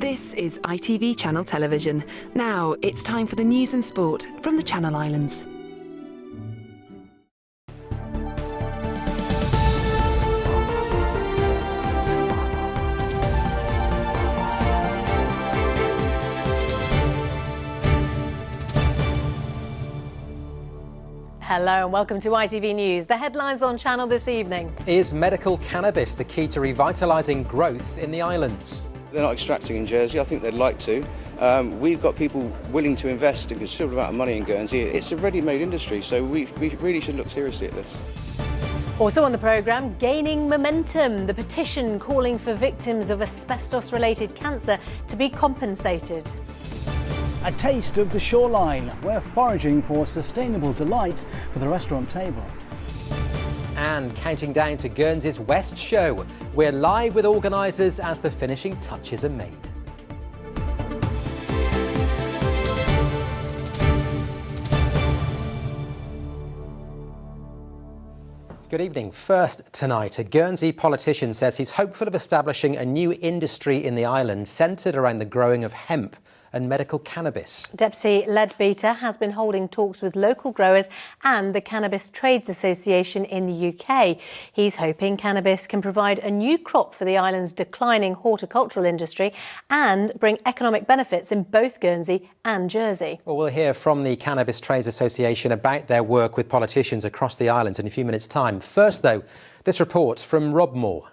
This is ITV Channel Television. Now it's time for the news and sport from the Channel Islands. Hello and welcome to ITV News. The headlines on Channel this evening. Is medical cannabis the key to revitalising growth in the islands? They're not extracting in Jersey. I think they'd like to. We've got people willing to invest a considerable amount of money in Guernsey. It's a ready-made industry, so we really should look seriously at this. Also on the programme, gaining momentum. The petition calling for victims of asbestos-related cancer to be compensated. A taste of the shoreline. We're foraging for sustainable delights for the restaurant table. And counting down to Guernsey's West Show. We're live with organisers as the finishing touches are made. Good evening. First tonight, a Guernsey politician says he's hopeful of establishing a new industry in the island centred around the growing of hemp and medical cannabis. Deputy Leadbeater has been holding talks with local growers and the Cannabis Trades Association in the UK. He's hoping cannabis can provide a new crop for the island's declining horticultural industry and bring economic benefits in both Guernsey and Jersey. Well, we'll hear from the Cannabis Trades Association about their work with politicians across the islands in a few minutes' time. First, though, this report from Rob Moore.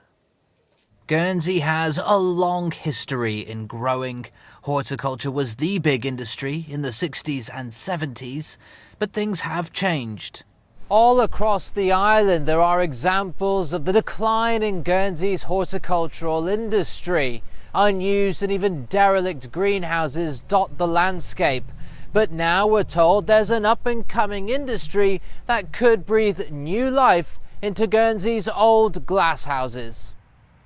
Guernsey has a long history in growing. Horticulture was the big industry in the 60s and 70s, but things have changed. All across the island there are examples of the decline in Guernsey's horticultural industry. Unused and even derelict greenhouses dot the landscape. But now we're told there's an up-and-coming industry that could breathe new life into Guernsey's old glasshouses.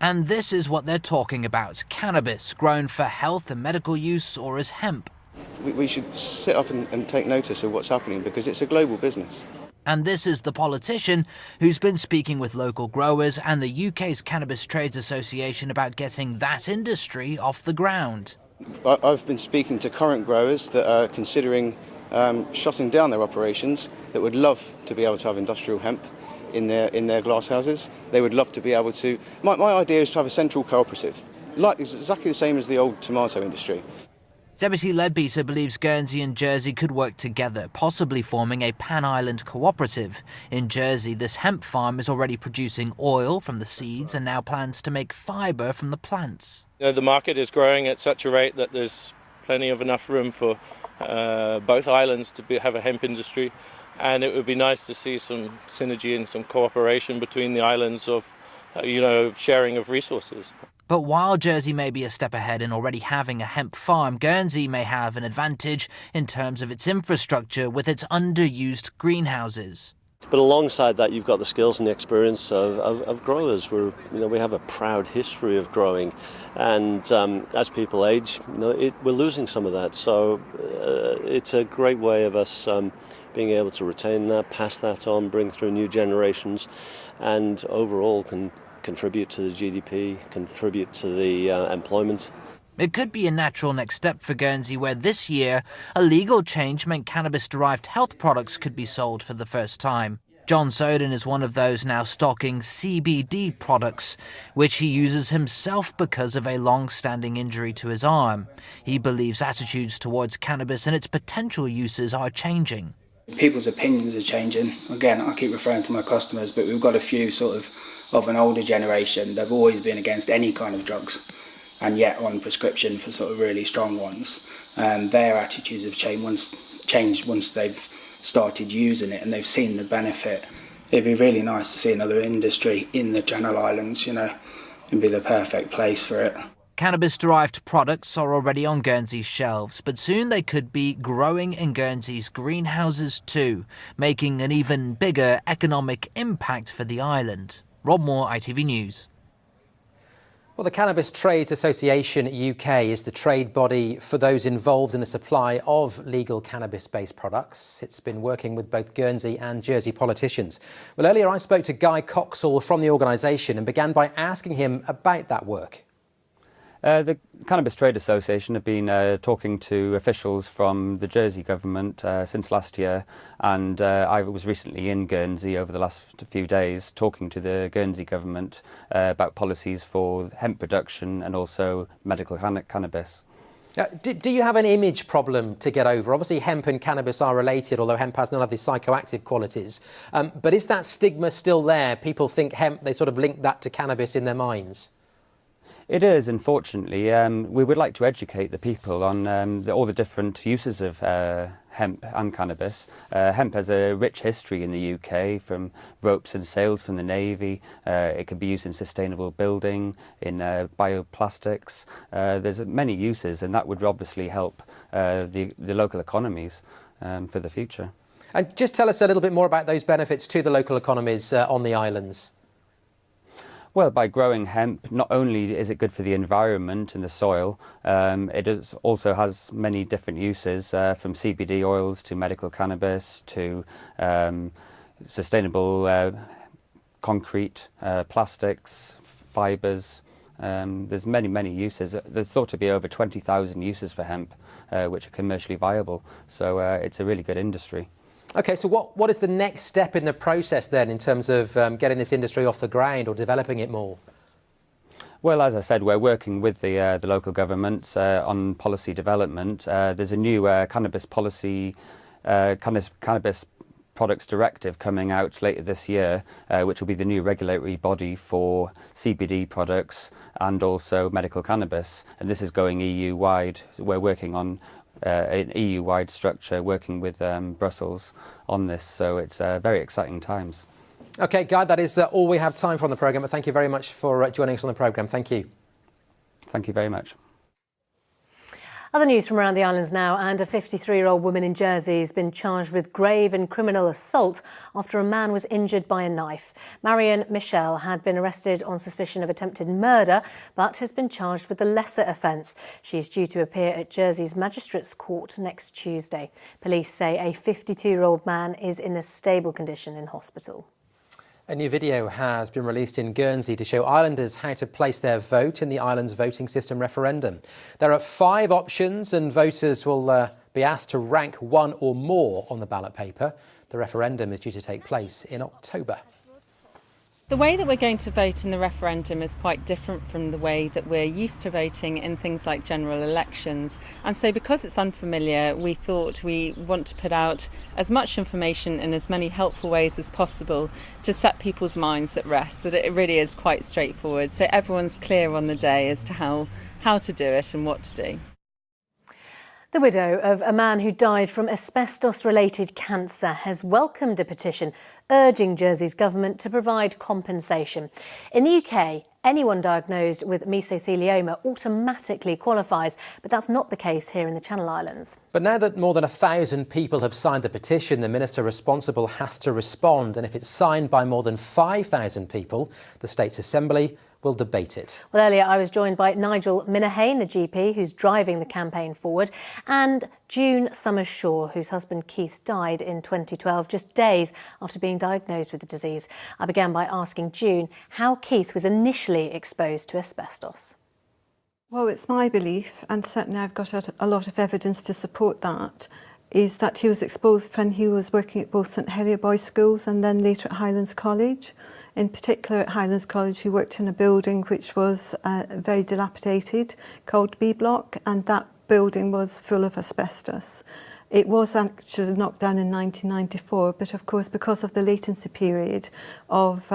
And this is what they're talking about: cannabis grown for health and medical use or as hemp. We should sit up and take notice of what's happening because it's a global business. And this is the politician who's been speaking with local growers and the UK's Cannabis Trades Association about getting that industry off the ground. I've been speaking to current growers that are considering shutting down their operations, that would love to be able to have industrial hemp in their glass houses. They would love to be able to. My idea is to have a central cooperative, like exactly the same as the old tomato industry. Deputy Leadbeater believes Guernsey and Jersey could work together, possibly forming a pan-island cooperative. In Jersey, this hemp farm is already producing oil from the seeds and now plans to make fibre from the plants. You know, the market is growing at such a rate that there's plenty of enough room for both islands to have a hemp industry. And it would be nice to see some synergy and some cooperation between the islands of, sharing of resources. But while Jersey may be a step ahead in already having a hemp farm, Guernsey may have an advantage in terms of its infrastructure with its underused greenhouses. But alongside that, you've got the skills and the experience of growers. We have a proud history of growing, and as people age, we're losing some of that. So it's a great way of us being able to retain that, pass that on, bring through new generations, and overall can contribute to the GDP, contribute to the employment. It could be a natural next step for Guernsey, where this year a legal change meant cannabis-derived health products could be sold for the first time. John Soden is one of those now stocking CBD products, which he uses himself because of a long-standing injury to his arm. He believes attitudes towards cannabis and its potential uses are changing. People's opinions are changing. Again, I keep referring to my customers, but we've got a few of an older generation. They've always been against any kind of drugs, and yet on prescription for sort of really strong ones. Their attitudes have changed once they've started using it and they've seen the benefit. It'd be really nice to see another industry in the Channel Islands, it'd be the perfect place for it. Cannabis-derived products are already on Guernsey's shelves, but soon they could be growing in Guernsey's greenhouses too, making an even bigger economic impact for the island. Rob Moore, ITV News. Well, the Cannabis Trades Association UK is the trade body for those involved in the supply of legal cannabis-based products. It's been working with both Guernsey and Jersey politicians. Well, earlier I spoke to Guy Coxall from the organisation and began by asking him about that work. The Cannabis Trades Association have been talking to officials from the Jersey government since last year, and I was recently in Guernsey over the last few days talking to the Guernsey government about policies for hemp production and also medical cannabis. Do you have an image problem to get over? Obviously, hemp and cannabis are related, although hemp has none of the psychoactive qualities. But is that stigma still there? People think hemp, they sort of link that to cannabis in their minds. It is, unfortunately. We would like to educate the people on all the different uses of hemp and cannabis. Hemp has a rich history in the UK, from ropes and sails from the Navy. It can be used in sustainable building, in bioplastics. There's many uses, and that would obviously help the local economies for the future. And just tell us a little bit more about those benefits to the local economies on the islands. Well, by growing hemp, not only is it good for the environment and the soil, it also has many different uses, from CBD oils to medical cannabis to sustainable concrete, plastics, fibres. There's many uses. There's thought to be over 20,000 uses for hemp, which are commercially viable. So it's a really good industry. OK, so what is the next step in the process then in terms of getting this industry off the ground or developing it more? Well, as I said, we're working with the local governments on policy development. There's a new cannabis policy, cannabis products directive coming out later this year, which will be the new regulatory body for CBD products and also medical cannabis. And this is going EU-wide. We're working on an EU-wide structure, working with Brussels on this, so it's very exciting times. OK, Guy, that is all we have time for on the programme, but thank you very much for joining us on the programme. Thank you. Thank you very much. Other news from around the islands now, and a 53-year-old woman in Jersey has been charged with grave and criminal assault after a man was injured by a knife. Marion Michelle had been arrested on suspicion of attempted murder, but has been charged with the lesser offence. She is due to appear at Jersey's Magistrates Court next Tuesday. Police say a 52-year-old man is in a stable condition in hospital. A new video has been released in Guernsey to show islanders how to place their vote in the island's voting system referendum. There are 5 options and voters will be asked to rank one or more on the ballot paper. The referendum is due to take place in October. The way that we're going to vote in the referendum is quite different from the way that we're used to voting in things like general elections. And so because it's unfamiliar, we thought we want to put out as much information in as many helpful ways as possible to set people's minds at rest, that it really is quite straightforward. So everyone's clear on the day as to how to do it and what to do. The widow of a man who died from asbestos-related cancer has welcomed a petition urging Jersey's government to provide compensation. In the UK, anyone diagnosed with mesothelioma automatically qualifies, but that's not the case here in the Channel Islands. But now that more than 1,000 people have signed the petition, the minister responsible has to respond. And if it's signed by more than 5,000 people, the State's Assembly will debate it. Well, earlier I was joined by Nigel Minahane, a GP who's driving the campaign forward, and June Summers-Shaw, whose husband Keith died in 2012, just days after being diagnosed with the disease. I began by asking June how Keith was initially exposed to asbestos. Well, it's my belief, and certainly I've got a lot of evidence to support that, is that he was exposed when he was working at both St Helier Boys' Schools and then later at Highlands College. In particular at Highlands College, he worked in a building which was very dilapidated, called B Block, and that building was full of asbestos. It was actually knocked down in 1994, but of course because of the latency period of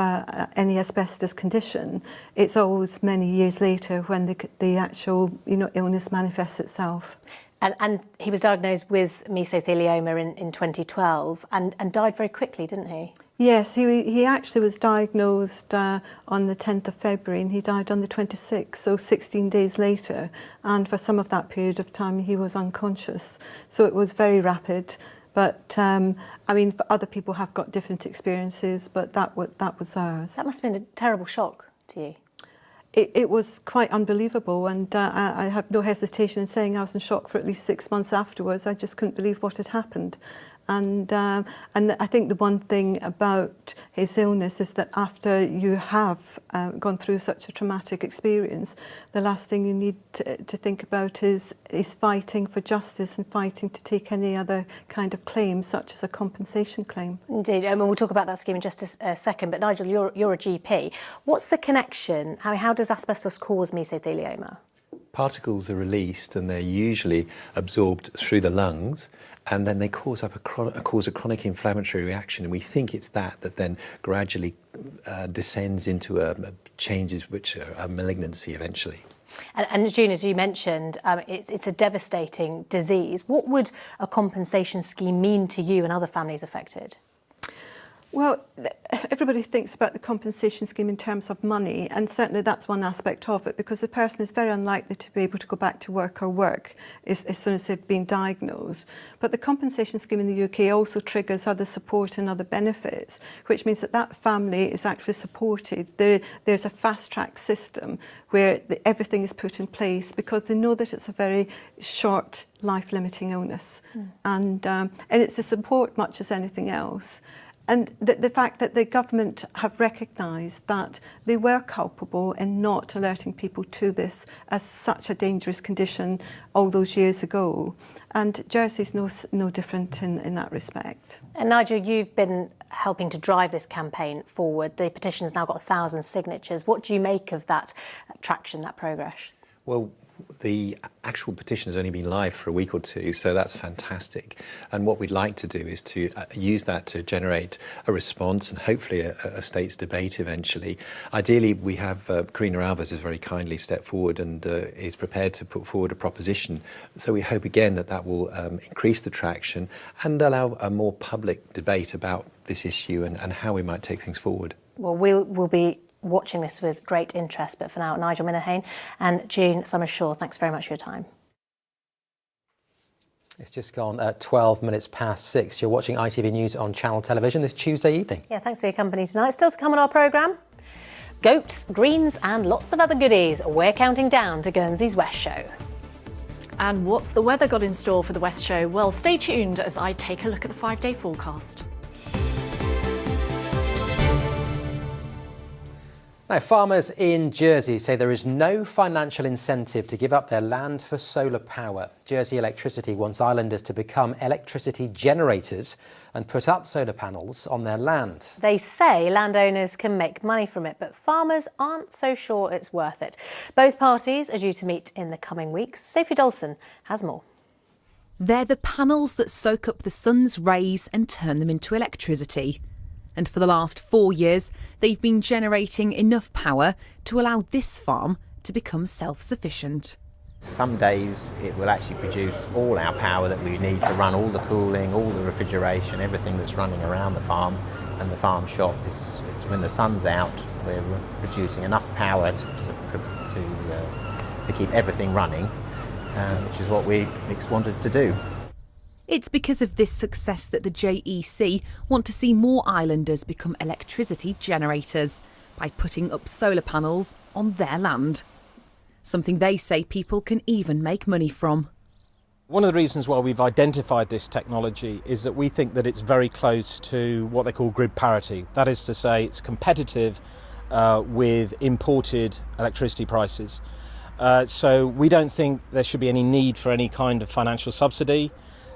any asbestos condition, it's always many years later when the actual illness manifests itself. And he was diagnosed with mesothelioma in 2012 and died very quickly, didn't he? Yes, he actually was diagnosed on the 10th of February and he died on the 26th, so 16 days later. And for some of that period of time, he was unconscious. So it was very rapid. But, I mean, other people have got different experiences, but that was ours. That must have been a terrible shock to you. It was quite unbelievable, and I have no hesitation in saying I was in shock for at least 6 months afterwards. I just couldn't believe what had happened. And I think the one thing about his illness is that after you have gone through such a traumatic experience, the last thing you need to think about is fighting for justice and fighting to take any other kind of claim, such as a compensation claim. Indeed, and we'll talk about that scheme in just a second. But Nigel, you're a GP. What's the connection? How does asbestos cause mesothelioma? Particles are released and they're usually absorbed through the lungs, and then they cause a chronic inflammatory reaction, and we think it's that then gradually descends into changes which are a malignancy eventually. And June, as you mentioned, it's a devastating disease. What would a compensation scheme mean to you and other families affected? Well, everybody thinks about the compensation scheme in terms of money, and certainly that's one aspect of it, because the person is very unlikely to be able to go back to work as soon as they've been diagnosed. But the compensation scheme in the UK also triggers other support and other benefits, which means that family is actually supported. There's a fast-track system where everything is put in place because they know that it's a very short life-limiting illness. And it's a support much as anything else. And the fact that the government have recognised that they were culpable in not alerting people to this as such a dangerous condition all those years ago. And Jersey's no different in that respect. And Nigel, you've been helping to drive this campaign forward. The petition's now got 1,000 signatures. What do you make of that traction, that progress? Well, the actual petition has only been live for a week or two, so that's fantastic. And what we'd like to do is to use that to generate a response and hopefully a state's debate eventually. Ideally, we have Karina Alves has very kindly stepped forward and is prepared to put forward a proposition. So we hope again that will increase the traction and allow a more public debate about this issue and how we might take things forward. Well, we'll be watching this with great interest, but for now, Nigel Minahane and June Summers-Shaw, thanks very much for your time. It's just gone at 12 minutes past 6. You're watching ITV News on Channel Television this Tuesday evening. Yeah, thanks for your company tonight. Still to come on our programme, goats, greens and lots of other goodies. We're counting down to Guernsey's West Show. And what's the weather got in store for the West Show? Well, stay tuned as I take a look at the 5-day forecast. Now, farmers in Jersey say there is no financial incentive to give up their land for solar power. Jersey Electricity wants islanders to become electricity generators and put up solar panels on their land. They say landowners can make money from it, but farmers aren't so sure it's worth it. Both parties are due to meet in the coming weeks. Sophie Dolson has more. They're the panels that soak up the sun's rays and turn them into electricity. And for the last 4 years, they've been generating enough power to allow this farm to become self-sufficient. Some days it will actually produce all our power that we need to run all the cooling, all the refrigeration, everything that's running around the farm. And the farm shop is, when the sun's out, we're producing enough power to keep everything running, which is what we wanted to do. It's because of this success that the JEC want to see more islanders become electricity generators by putting up solar panels on their land. Something they say people can even make money from. One of the reasons why we've identified this technology is that we think that it's very close to what they call grid parity. That is to say, it's competitive with imported electricity prices. So we don't think there should be any need for any kind of financial subsidy.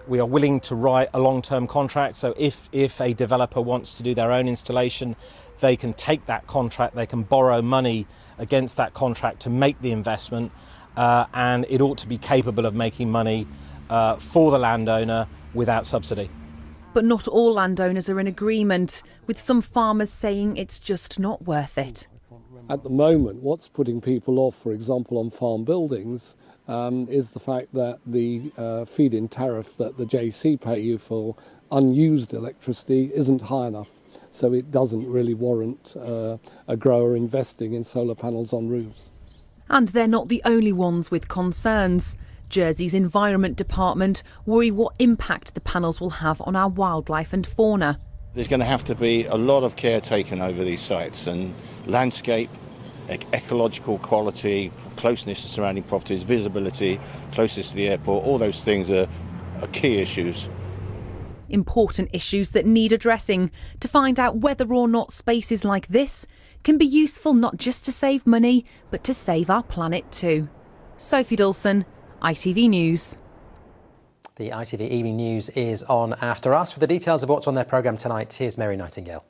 We are willing to write a long-term contract, so if a developer wants to do their own installation, they can take that contract, they can borrow money against that contract to make the investment, and it ought to be capable of making money for the landowner without subsidy. But not all landowners are in agreement, with some farmers saying it's just not worth it. At the moment, what's putting people off, for example, on farm buildings, is the fact that the feed-in tariff that the JC pay you for unused electricity isn't high enough. So it doesn't really warrant a grower investing in solar panels on roofs. And they're not the only ones with concerns. Jersey's Environment Department worry what impact the panels will have on our wildlife and fauna. There's going to have to be a lot of care taken over these sites, and landscape, ecological quality, closeness to surrounding properties, visibility, closeness to the airport, all those things are key issues. important issues that need addressing to find out whether or not spaces like this can be useful not just to save money, but to save our planet too. Sophie Dulson, ITV News. The ITV Evening News is on after us. For the details of what's on their programme tonight, here's Mary Nightingale.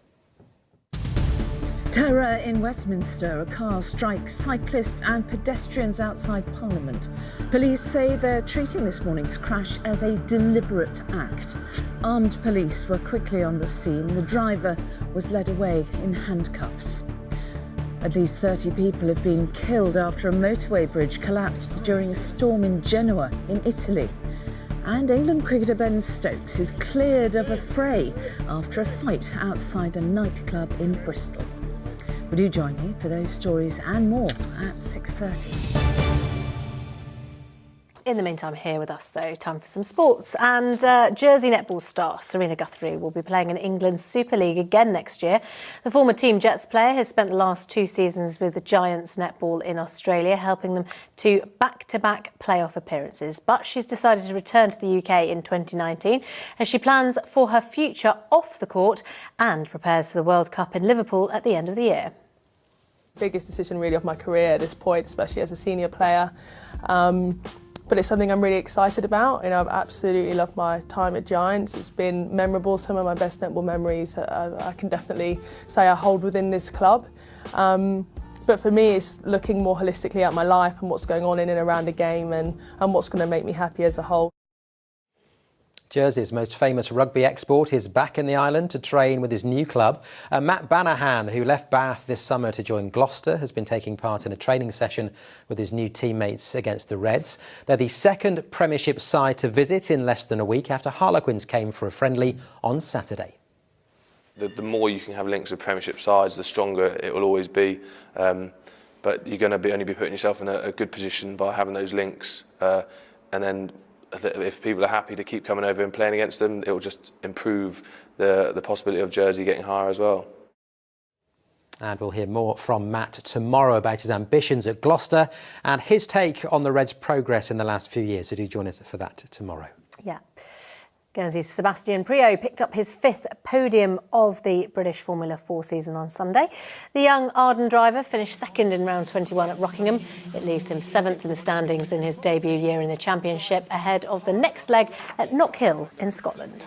Terror in Westminster. A car strikes cyclists and pedestrians outside Parliament. Police say they're treating this morning's crash as a deliberate act. Armed police were quickly on the scene. The driver was led away in handcuffs. At least 30 people have been killed after a motorway bridge collapsed during a storm in Genoa in Italy. And England cricketer Ben Stokes is cleared of a fray after a fight outside a nightclub in Bristol. Would you join me for those stories and more at 6:30? In the meantime, here with us, though, time for some sports. And Jersey netball star Serena Guthrie will be playing in England's Super League again next year. The former Team Jets player has spent the last 2 seasons with the Giants netball in Australia, helping them to back-to-back playoff appearances. But she's decided to return to the UK in 2019 as she plans for her future off the court and prepares for the World Cup in Liverpool at the end of the year. Biggest decision really of my career at this point, especially as a senior player. But it's something I'm really excited about. I've absolutely loved my time at Giants. It's been memorable, some of my best netball memories I can definitely say I hold within this club. But for me, it's looking more holistically at my life and what's going on in and around the game and what's going to make me happy as a whole. Jersey's most famous rugby export is back in the island to train with his new club. Matt Banahan, who left Bath this summer to join Gloucester, has been taking part in a training session with his new teammates against the Reds. They're the second Premiership side to visit in less than a week after Harlequins came for a friendly on Saturday. The more you can have links with Premiership sides, the stronger it will always be. But you're going to only be putting yourself in a good position by having those links, and then if people are happy to keep coming over and playing against them, it will just improve the possibility of Jersey getting higher as well. And we'll hear more from Matt tomorrow about his ambitions at Gloucester and his take on the Reds' progress in the last few years. So do join us for that tomorrow. Yeah. Guernsey's Sebastian Priaulx picked up his 5th podium of the British Formula 4 season on Sunday. The young Arden driver finished 2nd in round 21 at Rockingham. It leaves him 7th in the standings in his debut year in the championship, ahead of the next leg at Knockhill in Scotland.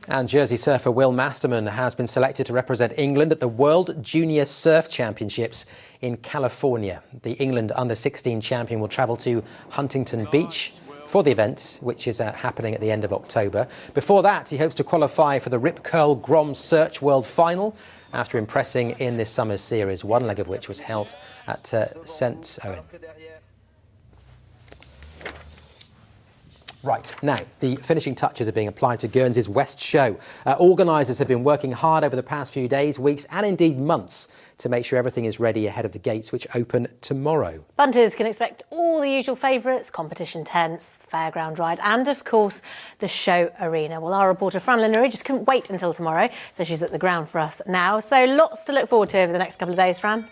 And Jersey surfer Will Masterman has been selected to represent England at the World Junior Surf Championships in California. The England under-16 champion will travel to Huntington Beach for the event, which is happening at the end of October. Before that, he hopes to qualify for the Rip Curl Grom Search World Final after impressing in this summer's series, one leg of which was held at St Owen. Right, now, the finishing touches are being applied to Guernsey's West Show. Organisers have been working hard over the past few days, weeks and indeed months to make sure everything is ready ahead of the gates, which open tomorrow. Punters can expect all the usual favourites, competition tents, fairground ride and, of course, the show arena. Well, our reporter Fran Linnery just couldn't wait until tomorrow, so she's at the ground for us now. So lots to look forward to over the next couple of days, Fran.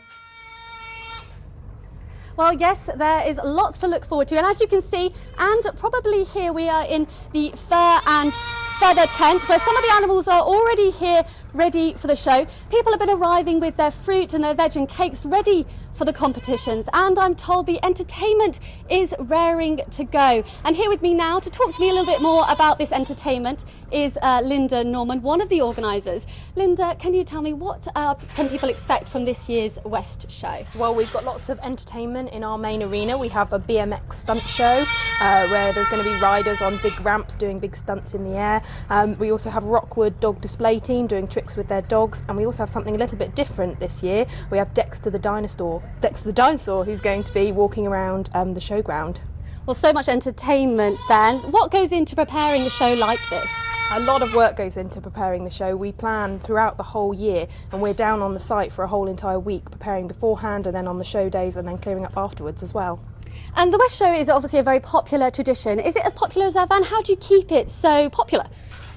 Well, yes, there is lots to look forward to. And as you can see, and probably here we are in the fur and feather tent where some of the animals are already here ready for the show. People have been arriving with their fruit and their veg and cakes ready for the competitions, and I'm told the entertainment is raring to go. And here with me now to talk to me a little bit more about this entertainment is Linda Norman, one of the organisers. Linda, can you tell me what can people expect from this year's West Show? Well, we've got lots of entertainment in our main arena. We have a BMX stunt show where there's going to be riders on big ramps doing big stunts in the air. We also have Rockwood dog display team doing tricks with their dogs, and we also have something a little bit different this year. We have Dexter the dinosaur, who's going to be walking around the showground. Well, so much entertainment then. What goes into preparing a show like this? A lot of work goes into preparing the show. We plan throughout the whole year, and we're down on the site for a whole entire week, preparing beforehand and then on the show days and then clearing up afterwards as well. And the West Show is obviously a very popular tradition. Is it as popular as ever, and how do you keep it so popular?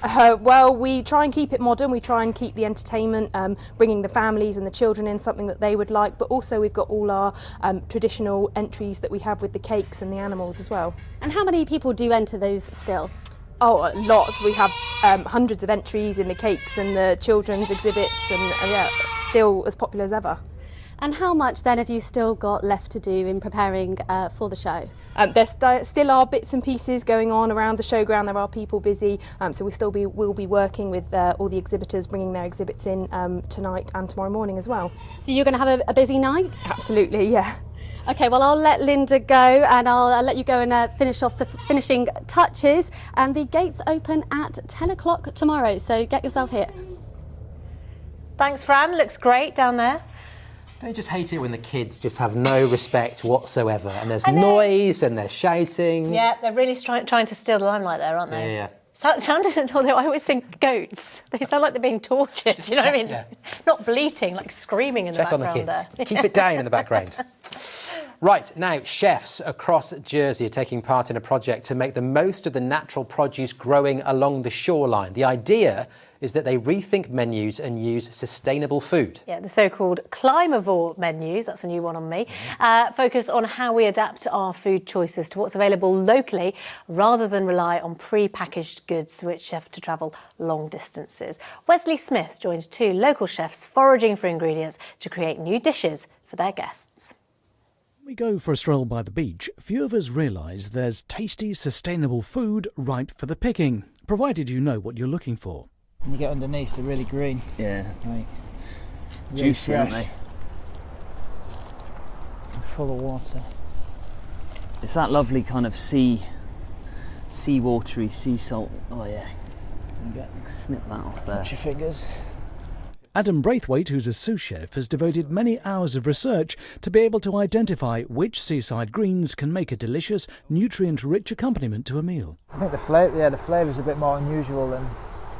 Well, we try and keep it modern. We try and keep the entertainment, bringing the families and the children in, something that they would like, but also we've got all our traditional entries that we have with the cakes and the animals as well. And how many people do enter those still? Oh, lots. We have hundreds of entries in the cakes and the children's exhibits, and yeah, still as popular as ever. And how much then have you still got left to do in preparing for the show? There still are bits and pieces going on around the showground. There are people busy, so we'll be working with all the exhibitors, bringing their exhibits in tonight and tomorrow morning as well. So you're going to have a busy night? Absolutely, yeah. Okay, well, I'll let Linda go, and I'll let you go and finish off the finishing touches. And the gates open at 10 o'clock tomorrow, so get yourself here. Thanks, Fran. Looks great down there. Don't you just hate it when the kids just have no respect whatsoever, and there's noise and they're shouting? Yeah, they're really trying to steal the limelight there, aren't they? Yeah. Although I always think goats, they sound like they're being tortured, do you know what I mean? Yeah. Not bleating, like screaming in the Check on background the kids. there. Keep it down in the background. Right, now chefs across Jersey are taking part in a project to make the most of the natural produce growing along the shoreline. The idea is that they rethink menus and use sustainable food. Yeah, the so-called climavore menus, that's a new one on me, focus on how we adapt our food choices to what's available locally rather than rely on pre-packaged goods which have to travel long distances. Wesley Smith joins 2 local chefs foraging for ingredients to create new dishes for their guests. We go for a stroll by the beach. Few of us realise there's tasty, sustainable food ripe for the picking, provided you know what you're looking for. And you get underneath, they're really green. Yeah. Right. Really Juicy, fresh. aren't they? And full of water. It's that lovely kind of sea watery, sea salt. Oh yeah. You snip that off there. Watch your fingers. Adam Braithwaite, who's a sous chef, has devoted many hours of research to be able to identify which seaside greens can make a delicious, nutrient-rich accompaniment to a meal. I think the flavour's a bit more unusual than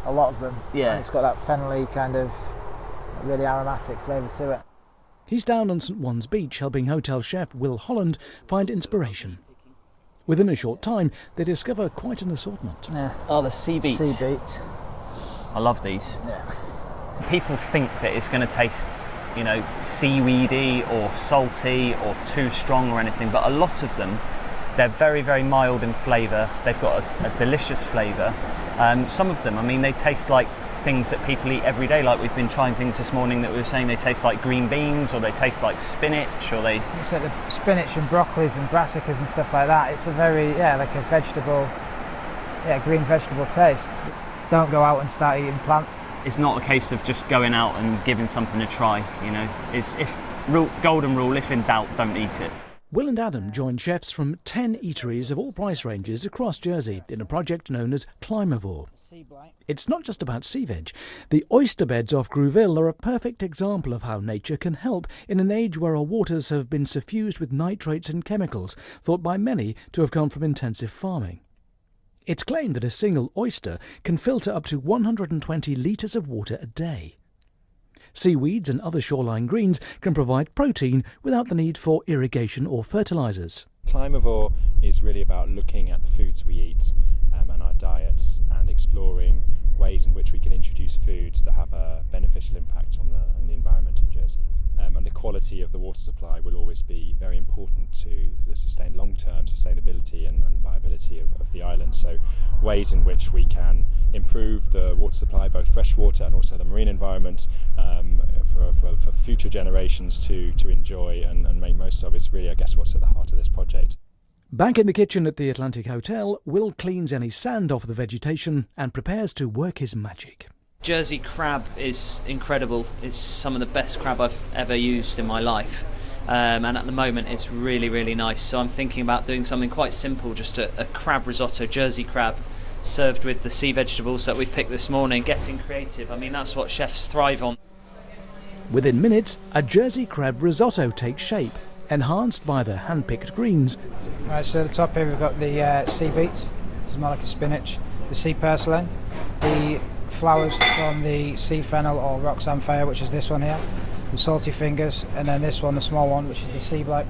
a lot of them. Yeah. And it's got that fennelly kind of really aromatic flavour to it. He's down on St One's Beach helping hotel chef Will Holland find inspiration. Within a short time, they discover quite an assortment. Yeah. Oh, the sea beets. Sea beet. I love these. Yeah. People think that it's going to taste, you know, seaweedy or salty or too strong or anything, but a lot of them, they're very, very mild in flavour. They've got a delicious flavour. Some of them, I mean, they taste like things that people eat every day. Like we've been trying things this morning that we were saying they taste like green beans, or they taste like spinach, or they... It's like the spinach and broccolis and brassicas and stuff like that. It's a very, like a vegetable, green vegetable taste. Don't go out and start eating plants. It's not a case of just going out and giving something a try, you know. Golden rule, if in doubt, don't eat it. Will and Adam joined chefs from 10 eateries of all price ranges across Jersey in a project known as Climavore. It's not just about sea veg. The oyster beds off Grouville are a perfect example of how nature can help in an age where our waters have been suffused with nitrates and chemicals, thought by many to have come from intensive farming. It's claimed that a single oyster can filter up to 120 litres of water a day. Seaweeds and other shoreline greens can provide protein without the need for irrigation or fertilisers. Climavore is really about looking at the foods we eat and our diets and exploring ways in which we can introduce foods that have a beneficial impact on the environment in Jersey. And the quality of the water supply will always be very important to the long-term sustainability and viability of the island. So ways in which we can improve the water supply, both freshwater and also the marine environment, for future generations to enjoy and make most of, is really, I guess, what's at the heart of this project. Back in the kitchen at the Atlantic Hotel, Will cleans any sand off the vegetation and prepares to work his magic. Jersey crab is incredible. It's some of the best crab I've ever used in my life. And at the moment it's really, really nice. So I'm thinking about doing something quite simple, just a crab risotto, Jersey crab, served with the sea vegetables that we picked this morning. Getting creative, I mean, that's what chefs thrive on. Within minutes, a Jersey crab risotto takes shape, enhanced by the hand-picked greens. Right, so at the top here we've got the sea beets, this is more like a spinach, the sea purslane, the flowers from the sea fennel or rock samphire, which is this one here, the salty fingers, and then this one, the small one, which is the sea blight.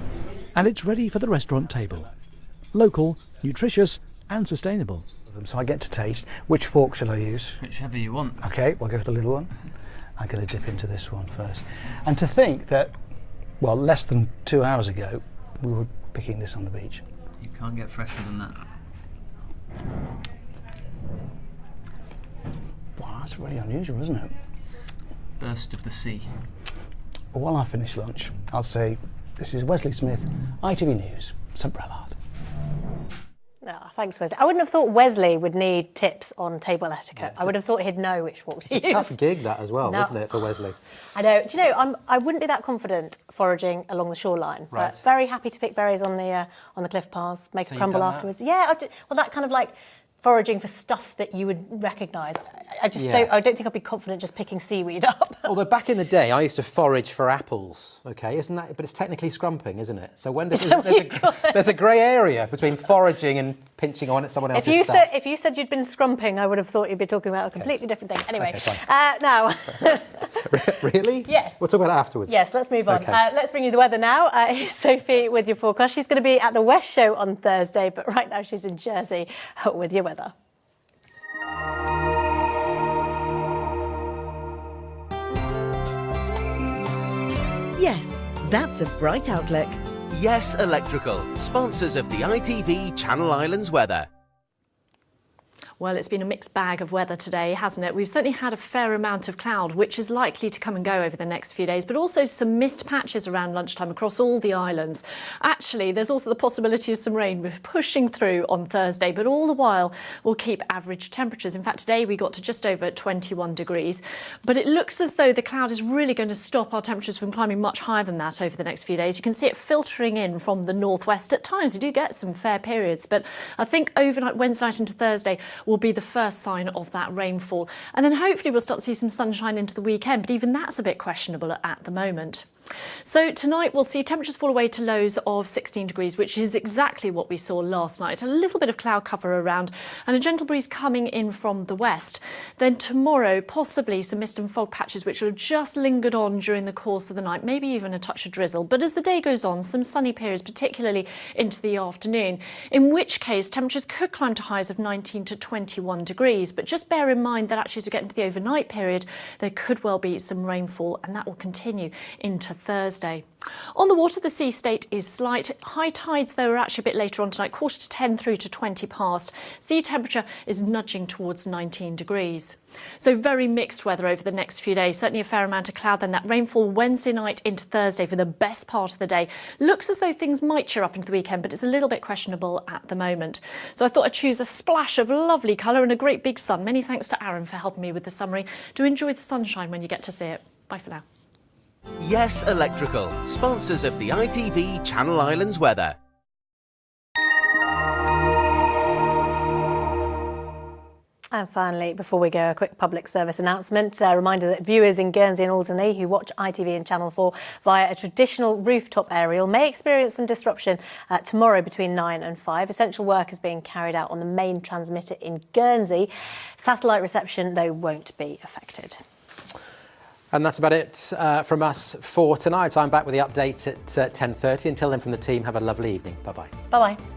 And it's ready for the restaurant table. Local, nutritious and sustainable. So I get to taste. Which fork shall I use? Whichever you want. Okay, we'll go for the little one. I'm going to dip into this one first. And to think that, well, less than 2 hours ago, we were picking this on the beach. You can't get fresher than that. That's really unusual, isn't it? Burst of the sea. Well, while I finish lunch, I'll say this is Wesley Smith, ITV News, St Brelard. Oh, thanks, Wesley. I wouldn't have thought Wesley would need tips on table etiquette. I would have thought he'd know which fork to use. It's a tough gig, that, as well, No. isn't it, for Wesley? I know. Do you know, I wouldn't be that confident foraging along the shoreline. Right. But very happy to pick berries on the cliff paths, make So a you've crumble done that? afterwards. Yeah, well, that kind of like foraging for stuff that you would recognise. I just Yeah. don't think I'd be confident just picking seaweed up. Although back in the day, I used to forage for apples. Okay, isn't that? But it's technically scrumping, isn't it? So when there's a grey area between foraging and pinching on at someone else's stuff. If you said you'd been scrumping, I would have thought you'd be talking about a completely different thing. Anyway, Okay, fine. now. Really? Yes. We'll talk about it afterwards. Yes, let's move on. Okay. Let's bring you the weather now. Here's Sophie with your forecast. She's going to be at the West Show on Thursday, but right now she's in Jersey with your weather. Yes, that's a bright outlook. Yes Electrical, sponsors of the ITV Channel Islands weather. Well, it's been a mixed bag of weather today, hasn't it? We've certainly had a fair amount of cloud, which is likely to come and go over the next few days, but also some mist patches around lunchtime across all the islands. Actually, there's also the possibility of some rain. We're pushing through on Thursday, but all the while we'll keep average temperatures. In fact, today we got to just over 21 degrees, but it looks as though the cloud is really going to stop our temperatures from climbing much higher than that over the next few days. You can see it filtering in from the northwest. At times we do get some fair periods, but I think overnight, Wednesday night into Thursday, will be the first sign of that rainfall. And then hopefully we'll start to see some sunshine into the weekend, but even that's a bit questionable at the moment. So tonight we'll see temperatures fall away to lows of 16 degrees, which is exactly what we saw last night. A little bit of cloud cover around and a gentle breeze coming in from the west. Then tomorrow, possibly some mist and fog patches, which will have just lingered on during the course of the night, maybe even a touch of drizzle. But as the day goes on, some sunny periods, particularly into the afternoon, in which case temperatures could climb to highs of 19 to 21 degrees. But just bear in mind that actually as we get into the overnight period, there could well be some rainfall, and that will continue into Thursday. On the water, the sea state is slight. High tides, though, are actually a bit later on tonight, 9:45 through to 20 past. Sea temperature is nudging towards 19 degrees. So very mixed weather over the next few days. Certainly a fair amount of cloud, then that rainfall Wednesday night into Thursday for the best part of the day. Looks as though things might cheer up into the weekend, but it's a little bit questionable at the moment. So I thought I'd choose a splash of lovely colour and a great big sun. Many thanks to Aaron for helping me with the summary. Do enjoy the sunshine when you get to see it. Bye for now. Yes Electrical, sponsors of the ITV Channel Islands weather. And finally, before we go, a quick public service announcement. A reminder that viewers in Guernsey and Alderney who watch ITV and Channel 4 via a traditional rooftop aerial may experience some disruption tomorrow between 9 and 5. Essential work is being carried out on the main transmitter in Guernsey. Satellite reception, though, won't be affected. And that's about it from us for tonight. I'm back with the update at 10:30. Until then, from the team, have a lovely evening. Bye-bye. Bye-bye.